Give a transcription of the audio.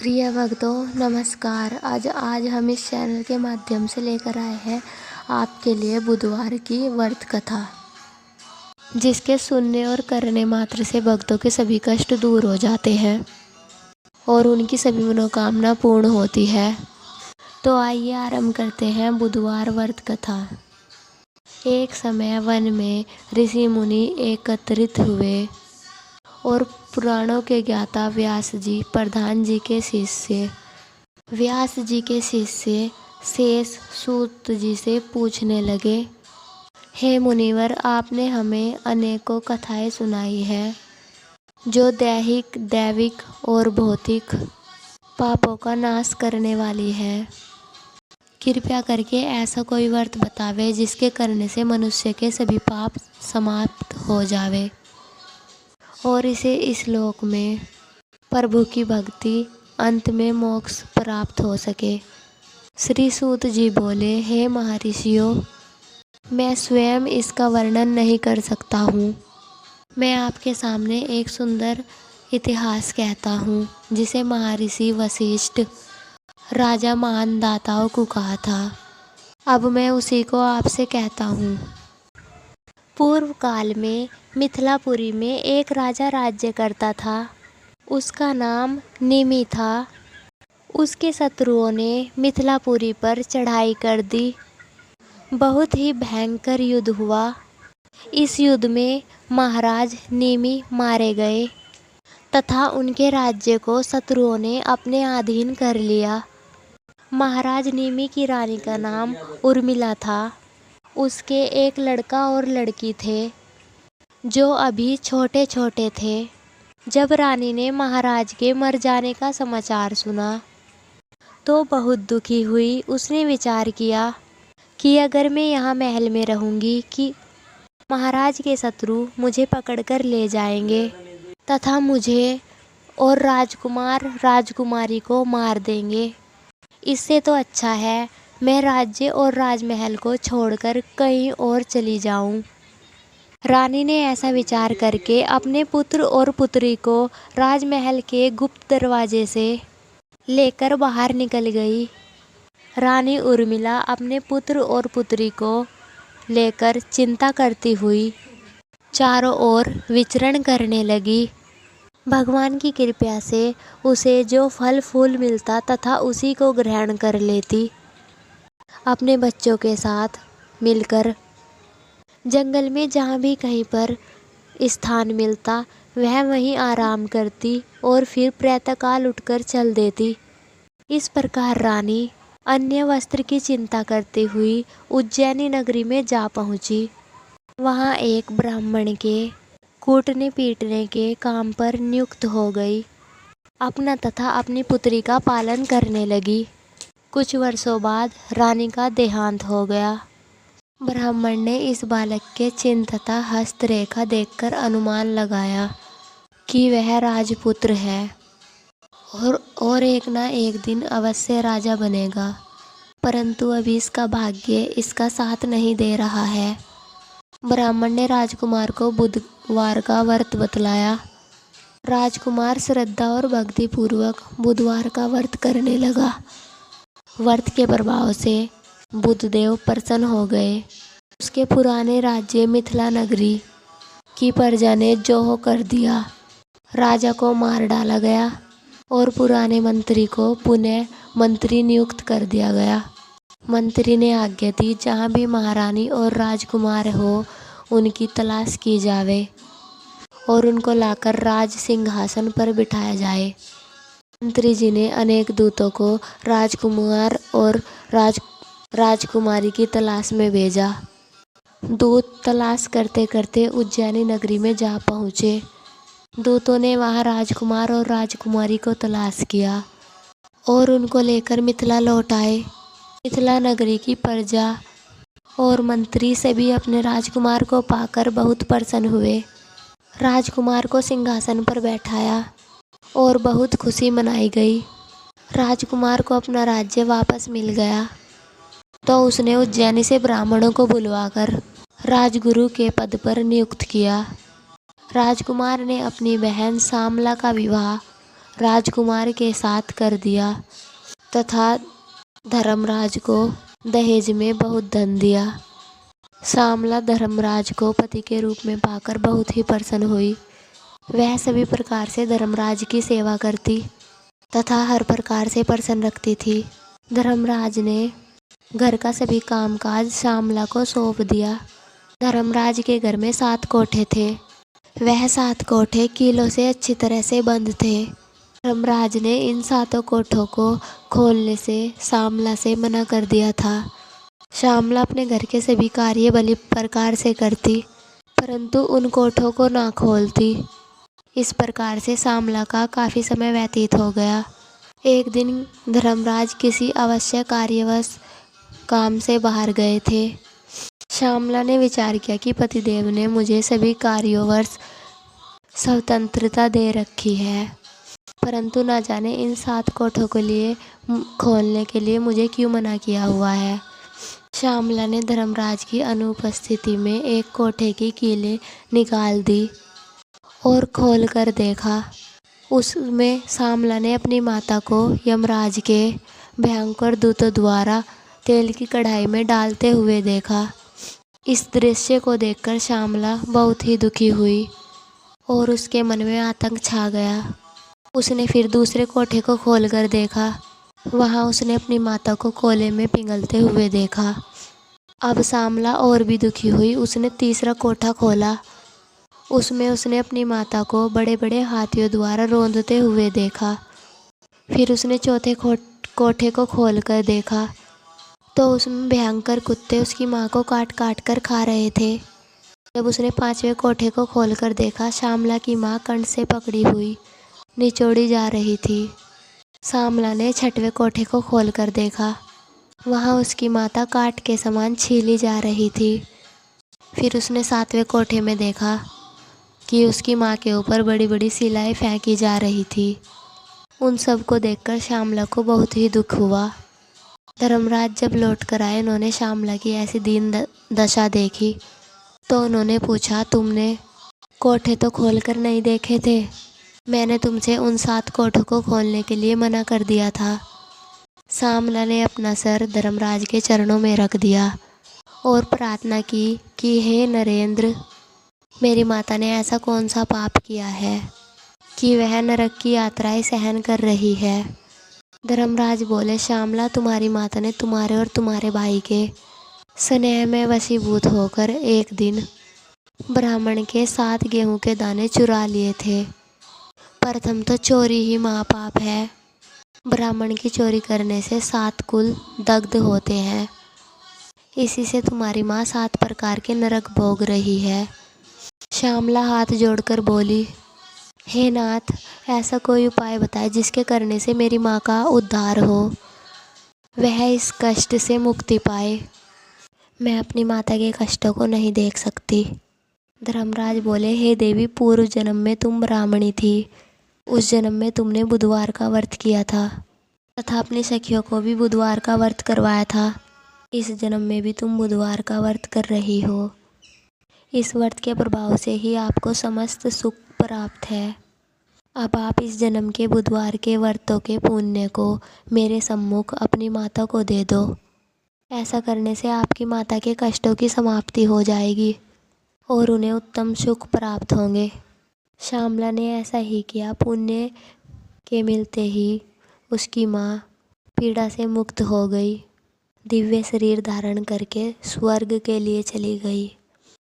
प्रिय भक्तों नमस्कार। आज हम इस चैनल के माध्यम से लेकर आए हैं आपके लिए बुधवार की व्रत कथा, जिसके सुनने और करने मात्र से भक्तों के सभी कष्ट दूर हो जाते हैं और उनकी सभी मनोकामना पूर्ण होती है। तो आइए आरंभ करते हैं बुधवार व्रत कथा। एक समय वन में ऋषि मुनि एकत्रित हुए और पुराणों के ज्ञाता व्यास जी प्रधान जी के शिष्य शेष सूत जी से पूछने लगे, हे मुनिवर, आपने हमें अनेकों कथाएं सुनाई है जो दैहिक, दैविक और भौतिक पापों का नाश करने वाली है। कृपया करके ऐसा कोई व्रत बतावे जिसके करने से मनुष्य के सभी पाप समाप्त हो जावे और इसे इस लोक में प्रभु की भक्ति अंत में मोक्ष प्राप्त हो सके। श्री सूत जी बोले, हे महर्षियों, मैं स्वयं इसका वर्णन नहीं कर सकता हूँ। मैं आपके सामने एक सुंदर इतिहास कहता हूँ जिसे महर्षि वशिष्ठ राजा मानदाताओं को कहा था। अब मैं उसी को आपसे कहता हूँ। पूर्व काल में मिथिलापुरी में एक राजा राज्य करता था। उसका नाम निमि था। उसके शत्रुओं ने मिथिलापुरी पर चढ़ाई कर दी। बहुत ही भयंकर युद्ध हुआ। इस युद्ध में महाराज निमि मारे गए तथा उनके राज्य को शत्रुओं ने अपने अधीन कर लिया। महाराज निमि की रानी का नाम उर्मिला था। उसके एक लड़का और लड़की थे जो अभी छोटे छोटे थे। जब रानी ने महाराज के मर जाने का समाचार सुना तो बहुत दुखी हुई। उसने विचार किया कि अगर मैं यहाँ महल में रहूँगी कि महाराज के शत्रु मुझे पकड़कर ले जाएंगे तथा मुझे और राजकुमार राजकुमारी को मार देंगे। इससे तो अच्छा है मैं राज्य और राजमहल को छोड़कर कहीं और चली जाऊं। रानी ने ऐसा विचार करके अपने पुत्र और पुत्री को राजमहल के गुप्त दरवाजे से लेकर बाहर निकल गई। रानी उर्मिला अपने पुत्र और पुत्री को लेकर चिंता करती हुई चारों ओर विचरण करने लगी। भगवान की कृपा से उसे जो फल फूल मिलता तथा उसी को ग्रहण कर लेती। अपने बच्चों के साथ मिलकर जंगल में जहाँ भी कहीं पर स्थान मिलता वह वहीं आराम करती और फिर प्रातःकाल उठकर चल देती। इस प्रकार रानी अन्य वस्त्र की चिंता करती हुई उज्जैनी नगरी में जा पहुँची। वहाँ एक ब्राह्मण के कूटने पीटने के काम पर नियुक्त हो गई। अपना तथा अपनी पुत्री का पालन करने लगी। कुछ वर्षों बाद रानी का देहांत हो गया। ब्राह्मण ने इस बालक के चिन्ह तथा हस्तरेखा देखकर अनुमान लगाया कि वह राजपुत्र है और एक ना एक दिन अवश्य राजा बनेगा, परंतु अभी इसका भाग्य इसका साथ नहीं दे रहा है। ब्राह्मण ने राजकुमार को बुधवार का व्रत बतलाया। राजकुमार श्रद्धा और भक्ति पूर्वक बुधवार का व्रत करने लगा। व्रत के प्रभाव से बुधदेव प्रसन्न हो गए। उसके पुराने राज्य मिथिला नगरी की प्रजा ने जो कर दिया। राजा को मार डाला गया और पुराने मंत्री को पुनः मंत्री नियुक्त कर दिया गया। मंत्री ने आज्ञा दी, जहाँ भी महारानी और राजकुमार हो उनकी तलाश की जावे और उनको लाकर राज सिंहासन पर बिठाया जाए। मंत्री जी ने अनेक दूतों को राजकुमार और राजकुमारी की तलाश में भेजा। दूत तलाश करते करते उज्जैनी नगरी में जा पहुँचे। दूतों ने वहाँ राजकुमार और राजकुमारी को तलाश किया और उनको लेकर मिथिला लौट आए। मिथिला नगरी की प्रजा और मंत्री सभी अपने राजकुमार को पाकर बहुत प्रसन्न हुए। राजकुमार को सिंहासन पर बैठाया और बहुत खुशी मनाई गई। राजकुमार को अपना राज्य वापस मिल गया तो उसने उज्जैनी से ब्राह्मणों को बुलवाकर राजगुरु के पद पर नियुक्त किया। राजकुमार ने अपनी बहन श्यामला का विवाह राजकुमार के साथ कर दिया तथा धर्मराज को दहेज में बहुत धन दिया। श्यामला धर्मराज को पति के रूप में पाकर बहुत ही प्रसन्न हुई। वह सभी प्रकार से धर्मराज की सेवा करती तथा हर प्रकार से प्रसन्न रखती थी। धर्मराज ने घर का सभी कामकाज श्यामला को सौंप दिया। धर्मराज के घर में 7 कोठे थे। वह 7 कोठे कीलों से अच्छी तरह से बंद थे। धर्मराज ने इन 7 कोठों को खोलने से श्यामला से मना कर दिया था। श्यामला अपने घर के सभी कार्य भली प्रकार से करती, परंतु उन कोठों को ना खोलती। इस प्रकार से श्यामला का काफ़ी समय व्यतीत हो गया। एक दिन धर्मराज किसी आवश्यक कार्यवश काम से बाहर गए थे। श्यामला ने विचार किया कि पतिदेव ने मुझे सभी कार्यों स्वतंत्रता दे रखी है, परंतु ना जाने इन 7 कोठों के लिए खोलने के लिए मुझे क्यों मना किया हुआ है। श्यामला ने धर्मराज की अनुपस्थिति में एक कोठे की कीलें निकाल दी और खोल कर देखा। उसमें श्यामला ने अपनी माता को यमराज के भयंकर दूतों द्वारा तेल की कढ़ाई में डालते हुए देखा। इस दृश्य को देखकर श्यामला बहुत ही दुखी हुई और उसके मन में आतंक छा गया। उसने फिर दूसरे कोठे को खोलकर देखा। वहां उसने अपनी माता को कोले में पिघलते हुए देखा। अब श्यामला और भी दुखी हुई। उसने तीसरा कोठा खोला। उसमें उसने अपनी माता को बड़े बड़े हाथियों द्वारा रौंदते हुए देखा। फिर उसने चौथे कोठे को खोलकर देखा तो उसमें भयंकर कुत्ते उसकी माँ को काट काट कर खा रहे थे। जब उसने 5वें कोठे को खोलकर देखा, श्यामला की माँ कंठ से पकड़ी हुई निचोड़ी जा रही थी। श्यामला ने 6वें कोठे को खोलकर देखा। वहाँ उसकी माता काट के समान छीली जा रही थी। फिर उसने 7वें कोठे में देखा कि उसकी माँ के ऊपर बड़ी बड़ी शिलाएं फेंकी जा रही थी। उन सब को देखकर श्यामला को बहुत ही दुख हुआ। धर्मराज जब लौट कर आए, उन्होंने श्यामला की ऐसी दीन दशा देखी तो उन्होंने पूछा, तुमने कोठे तो खोलकर नहीं देखे थे? मैंने तुमसे उन 7 कोठों को खोलने के लिए मना कर दिया था। श्यामला ने अपना सर धर्मराज के चरणों में रख दिया और प्रार्थना की कि हे नरेंद्र, मेरी माता ने ऐसा कौन सा पाप किया है कि वह नरक की यात्राएं सहन कर रही है। धर्मराज बोले, श्यामला, तुम्हारी माता ने तुम्हारे और तुम्हारे भाई के स्नेह में वशीभूत होकर एक दिन ब्राह्मण के 7 गेहूं के दाने चुरा लिए थे। प्रथम तो चोरी ही महापाप है। ब्राह्मण की चोरी करने से 7 कुल दग्ध होते हैं। इसी से तुम्हारी माँ 7 प्रकार के नरक भोग रही है। श्यामला हाथ जोड़कर बोली, हे नाथ, ऐसा कोई उपाय बताए जिसके करने से मेरी माँ का उद्धार हो, वह इस कष्ट से मुक्ति पाए। मैं अपनी माता के कष्टों को नहीं देख सकती। धर्मराज बोले, हे देवी, पूर्व जन्म में तुम ब्राह्मणी थी। उस जन्म में तुमने बुधवार का व्रत किया था तथा अपनी सखियों को भी बुधवार का व्रत करवाया था। इस जन्म में भी तुम बुधवार का व्रत कर रही हो। इस व्रत के प्रभाव से ही आपको समस्त सुख प्राप्त है। अब आप इस जन्म के बुधवार के व्रतों के पुण्य को मेरे सम्मुख अपनी माता को दे दो। ऐसा करने से आपकी माता के कष्टों की समाप्ति हो जाएगी और उन्हें उत्तम सुख प्राप्त होंगे। श्यामला ने ऐसा ही किया। पुण्य के मिलते ही उसकी माँ पीड़ा से मुक्त हो गई। दिव्य शरीर धारण करके स्वर्ग के लिए चली गई।